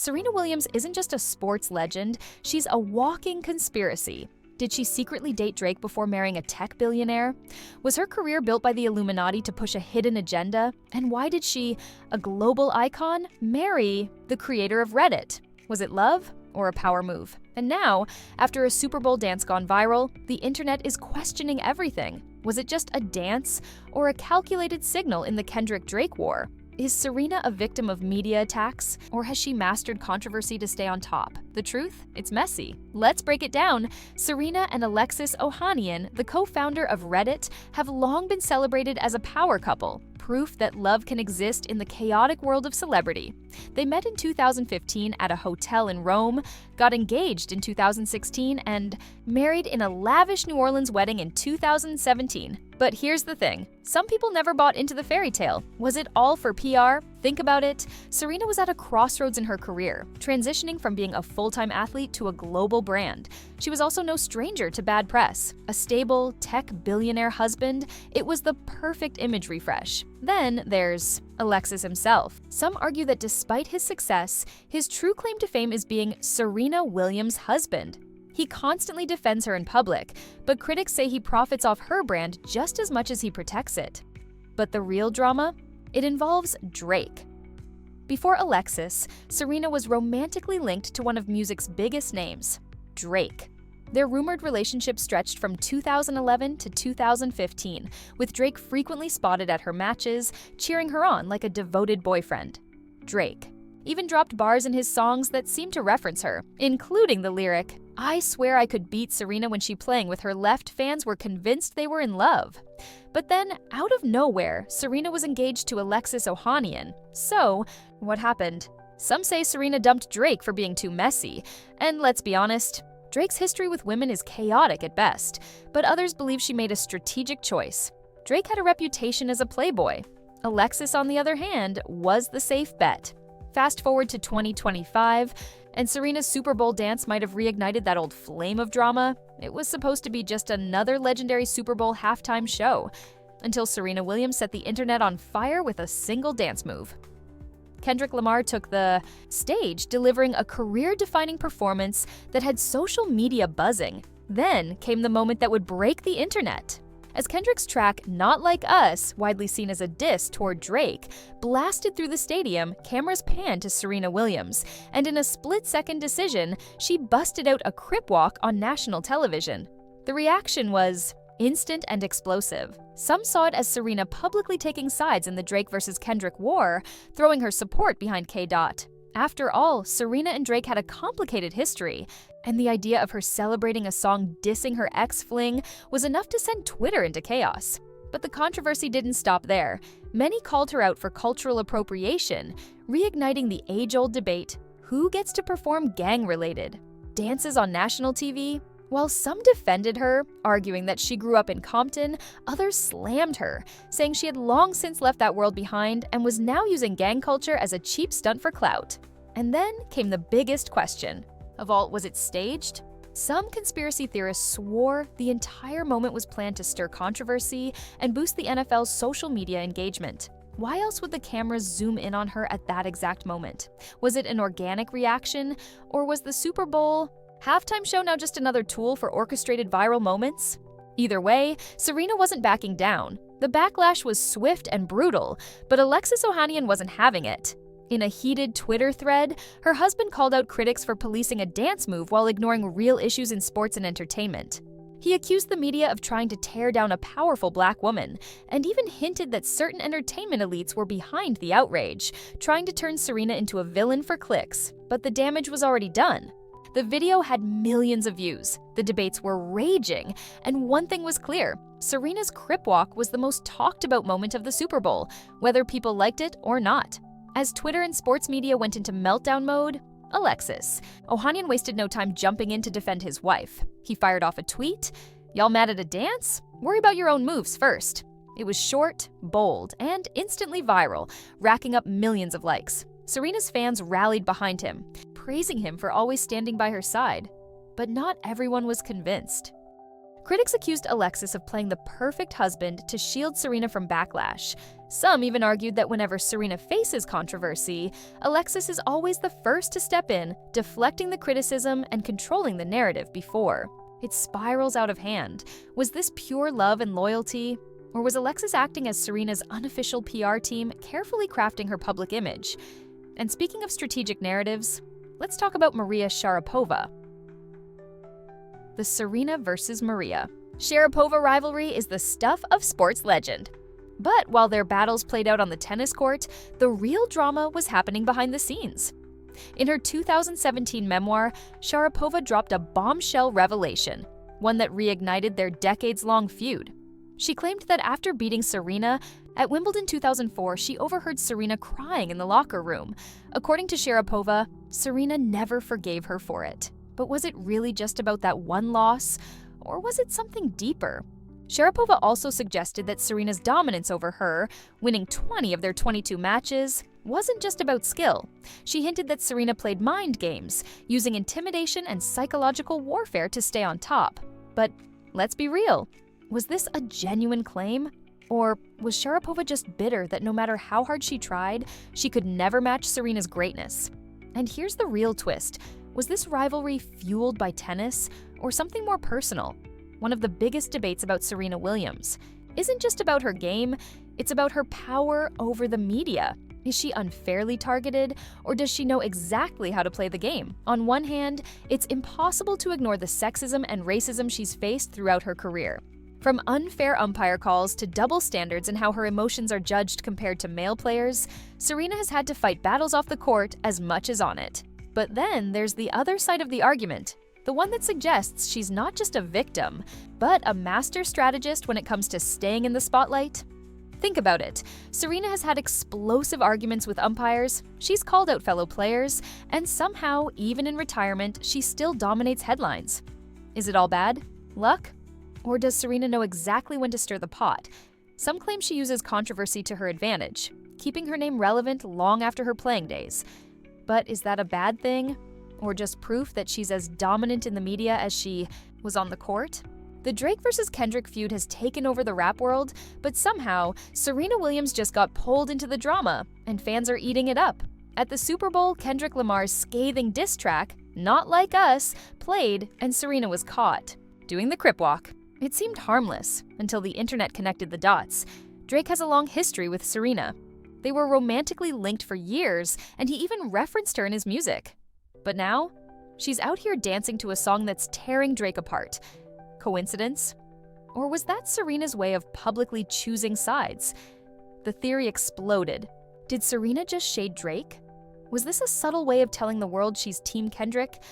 Serena Williams isn't just a sports legend, she's a walking conspiracy. Did she secretly date Drake before marrying a tech billionaire? Was her career built by the Illuminati to push a hidden agenda? And why did she, a global icon, marry the creator of Reddit? Was it love or a power move? And now, after a Super Bowl dance gone viral, the internet is questioning everything. Was it just a dance or a calculated signal in the Kendrick-Drake war? Is Serena a victim of media attacks, or has she mastered controversy to stay on top? The truth? It's messy. Let's break it down. Serena and Alexis Ohanian, the co-founder of Reddit, have long been celebrated as a power couple, proof that love can exist in the chaotic world of celebrity. They met in 2015 at a hotel in Rome, got engaged in 2016, and married in a lavish New Orleans wedding in 2017. But here's the thing. Some people never bought into the fairy tale. Was it all for PR? Think about it. Serena was at a crossroads in her career, transitioning from being a full-time athlete to a global brand. She was also no stranger to bad press. A stable, tech billionaire husband, it was the perfect image refresh. Then there's Alexis himself. Some argue that despite his success, his true claim to fame is being Serena Williams' husband. He constantly defends her in public, but critics say he profits off her brand just as much as he protects it. But the real drama? It involves Drake. Before Alexis, Serena was romantically linked to one of music's biggest names, Drake. Their rumored relationship stretched from 2011 to 2015, with Drake frequently spotted at her matches, cheering her on like a devoted boyfriend. Drake even dropped bars in his songs that seemed to reference her, including the lyric, "I swear I could beat Serena when she playing with her left, fans were convinced they were in love." But then, out of nowhere, Serena was engaged to Alexis Ohanian. So, what happened? Some say Serena dumped Drake for being too messy, and let's be honest, Drake's history with women is chaotic at best, but others believe she made a strategic choice. Drake had a reputation as a playboy. Alexis, on the other hand, was the safe bet. Fast forward to 2025, and Serena's Super Bowl dance might have reignited that old flame of drama. It was supposed to be just another legendary Super Bowl halftime show, until Serena Williams set the internet on fire with a single dance move. Kendrick Lamar took the stage, delivering a career-defining performance that had social media buzzing. Then came the moment that would break the internet. As Kendrick's track Not Like Us, widely seen as a diss toward Drake, blasted through the stadium, cameras panned to Serena Williams, and in a split-second decision, she busted out a CRIP walk on national television. The reaction was instant and explosive. Some saw it as Serena publicly taking sides in the Drake versus Kendrick war, throwing her support behind K. After all, Serena and Drake had a complicated history, and the idea of her celebrating a song dissing her ex-fling was enough to send Twitter into chaos. But the controversy didn't stop there. Many called her out for cultural appropriation, reigniting the age-old debate, who gets to perform gang-related dances on national TV? While some defended her, arguing that she grew up in Compton, others slammed her, saying she had long since left that world behind and was now using gang culture as a cheap stunt for clout. And then came the biggest question. Of all, was it staged? Some conspiracy theorists swore the entire moment was planned to stir controversy and boost the NFL's social media engagement. Why else would the cameras zoom in on her at that exact moment? Was it an organic reaction, or was the Super Bowl halftime show now just another tool for orchestrated viral moments? Either way, Serena wasn't backing down. The backlash was swift and brutal, but Alexis Ohanian wasn't having it. In a heated Twitter thread, her husband called out critics for policing a dance move while ignoring real issues in sports and entertainment. He accused the media of trying to tear down a powerful black woman, and even hinted that certain entertainment elites were behind the outrage, trying to turn Serena into a villain for clicks. But the damage was already done. The video had millions of views, the debates were raging, and one thing was clear: Serena's CRIP walk was the most talked about moment of the Super Bowl, whether people liked it or not. As Twitter and sports media went into meltdown mode, Alexis. Ohanian wasted no time jumping in to defend his wife. He fired off a tweet, "Y'all mad at a dance? Worry about your own moves first." It was short, bold, and instantly viral, racking up millions of likes. Serena's fans rallied behind him, praising him for always standing by her side. But not everyone was convinced. Critics accused Alexis of playing the perfect husband to shield Serena from backlash. Some even argued that whenever Serena faces controversy, Alexis is always the first to step in, deflecting the criticism and controlling the narrative before. It spirals out of hand. Was this pure love and loyalty? Or was Alexis acting as Serena's unofficial PR team, carefully crafting her public image? And speaking of strategic narratives, let's talk about Maria Sharapova. The Serena versus Maria Sharapova rivalry is the stuff of sports legend. But while their battles played out on the tennis court, the real drama was happening behind the scenes. In her 2017 memoir, Sharapova dropped a bombshell revelation, one that reignited their decades-long feud. She claimed that after beating Serena at Wimbledon 2004, she overheard Serena crying in the locker room. According to Sharapova, Serena never forgave her for it. But was it really just about that one loss, or was it something deeper? Sharapova also suggested that Serena's dominance over her, winning 20 of their 22 matches, wasn't just about skill. She hinted that Serena played mind games, using intimidation and psychological warfare to stay on top. But let's be real. Was this a genuine claim? Or was Sharapova just bitter that no matter how hard she tried, she could never match Serena's greatness? And here's the real twist. Was this rivalry fueled by tennis or something more personal? One of the biggest debates about Serena Williams isn't just about her game, it's about her power over the media. Is she unfairly targeted, or does she know exactly how to play the game? On one hand, it's impossible to ignore the sexism and racism she's faced throughout her career. From unfair umpire calls to double standards in how her emotions are judged compared to male players, Serena has had to fight battles off the court as much as on it. But then there's the other side of the argument, the one that suggests she's not just a victim, but a master strategist when it comes to staying in the spotlight. Think about it. Serena has had explosive arguments with umpires, she's called out fellow players, and somehow, even in retirement, she still dominates headlines. Is it all bad? Luck? Or does Serena know exactly when to stir the pot? Some claim she uses controversy to her advantage, keeping her name relevant long after her playing days. But is that a bad thing? Or just proof that she's as dominant in the media as she was on the court? The Drake versus Kendrick feud has taken over the rap world, but somehow, Serena Williams just got pulled into the drama, and fans are eating it up. At the Super Bowl, Kendrick Lamar's scathing diss track, Not Like Us, played, and Serena was caught doing the CRIP walk. It seemed harmless until the internet connected the dots. Drake has a long history with Serena. They were romantically linked for years, and he even referenced her in his music. But now, she's out here dancing to a song that's tearing Drake apart. Coincidence? Or was that Serena's way of publicly choosing sides? The theory exploded. Did Serena just shade Drake? Was this a subtle way of telling the world she's Team Kendrick?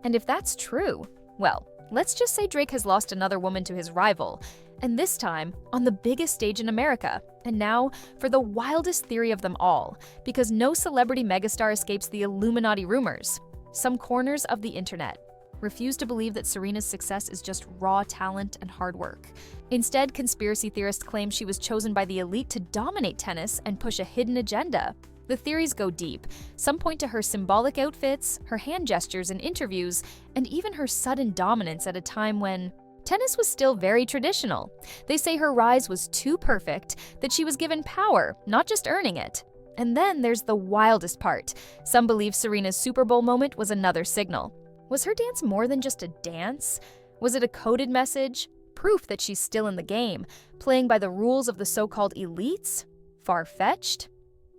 And if that's true, well, let's just say Drake has lost another woman to his rival, and this time on the biggest stage in America. And now for the wildest theory of them all, because no celebrity megastar escapes the Illuminati rumors. Some corners of the internet refuse to believe that Serena's success is just raw talent and hard work. Instead, conspiracy theorists claim she was chosen by the elite to dominate tennis and push a hidden agenda. The theories go deep. Some point to her symbolic outfits, her hand gestures in interviews, and even her sudden dominance at a time when tennis was still very traditional. They say her rise was too perfect, that she was given power, not just earning it. And then there's the wildest part. Some believe Serena's Super Bowl moment was another signal. Was her dance more than just a dance? Was it a coded message? Proof that she's still in the game, playing by the rules of the so-called elites? Far-fetched?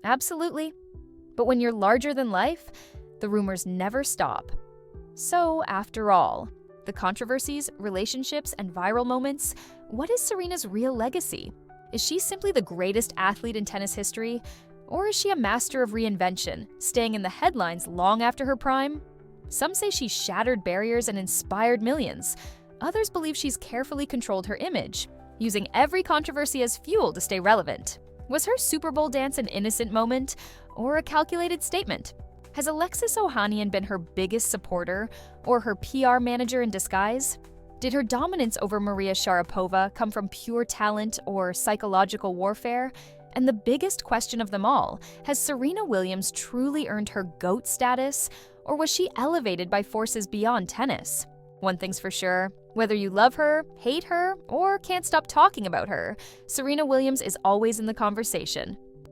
Absolutely. But when you're larger than life, the rumors never stop. So, after all, the controversies, relationships, and viral moments, what is Serena's real legacy? Is she simply the greatest athlete in tennis history? Or is she a master of reinvention, staying in the headlines long after her prime? Some say she shattered barriers and inspired millions. Others believe she's carefully controlled her image, using every controversy as fuel to stay relevant. Was her Super Bowl dance an innocent moment, or a calculated statement? Has Alexis Ohanian been her biggest supporter, or her PR manager in disguise? Did her dominance over Maria Sharapova come from pure talent or psychological warfare? And the biggest question of them all, has Serena Williams truly earned her GOAT status, or was she elevated by forces beyond tennis? One thing's for sure, Whether you love her, hate her, or can't stop talking about her, Serena Williams is always in the conversation.